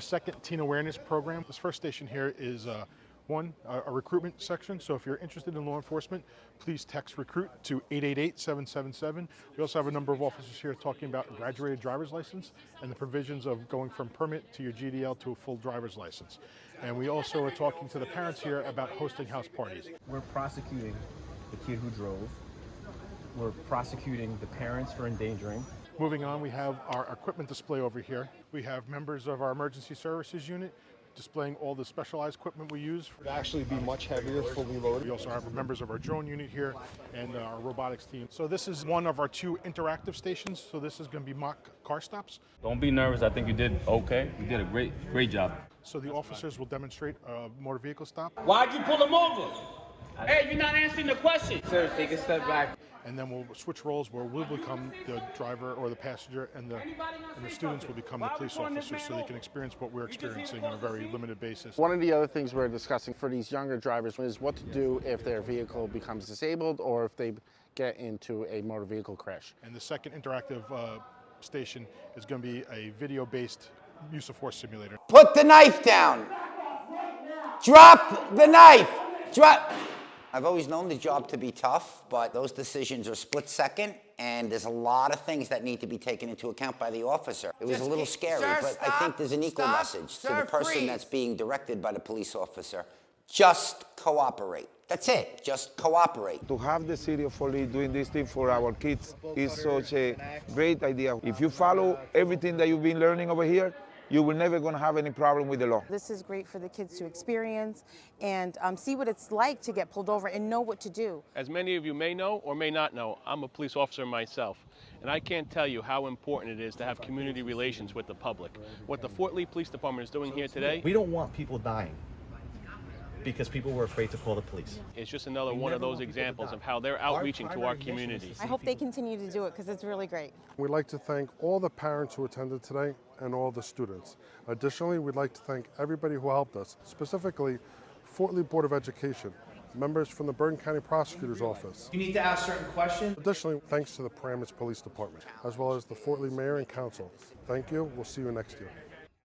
second teen awareness program. This first station here is a recruitment section. So if you're interested in law enforcement, please text recruit to 888-777. We also have a number of officers here talking about a graduated driver's license and the provisions of going from permit to your GDL to a full driver's license. And we also are talking to the parents here about hosting house parties. We're prosecuting the kid who drove. We're prosecuting the parents for endangering. Moving on, we have our equipment display over here. We have members of our emergency services unit displaying all the specialized equipment we use. It would actually be much heavier, fully loaded. We also have members of our drone unit here and our robotics team. So this is one of our 2 interactive stations. So this is going to be mock car stops. Don't be nervous. I think you did okay. You did a great job. So the officers will demonstrate a motor vehicle stop. Why'd you pull him over? Hey, you're not answering the question. Sir, take a step back. And then we'll switch roles where we'll become the driver or the passenger, and the students will become the police officers, so they can experience what we're experiencing on a very limited basis. One of the other things we're discussing for these younger drivers is what to do if their vehicle becomes disabled or if they get into a motor vehicle crash. And the second interactive station is going to be a video-based use of force simulator. Put the knife down. Drop the knife. Drop. I've always known the job to be tough, but those decisions are split second, and there's a lot of things that need to be taken into account by the officer. It was a little scary, but I think there's an equal message to the person that's being directed by the police officer. Just cooperate. That's it. Just cooperate. To have the city of Fort Lee doing this thing for our kids is such a great idea. If you follow everything that you've been learning over here, you will never going to have any problem with the law. This is great for the kids to experience and see what it's like to get pulled over and know what to do. As many of you may know or may not know, I'm a police officer myself, and I can't tell you how important it is to have community relations with the public. What the Fort Lee Police Department is doing here today, We don't want people dying because people were afraid to call the police. it's just another one of those examples of how they're outreaching to our community. I hope they continue to do it because it's really great. We'd like to thank all the parents who attended today and all the students. Additionally, we'd like to thank everybody who helped us, specifically Fort Lee Board of Education, members from the Bergen County Prosecutor's Office. You need to ask certain questions. Additionally, thanks to the Paramus Police Department, as well as the Fort Lee Mayor and Council. Thank you. We'll see you next year.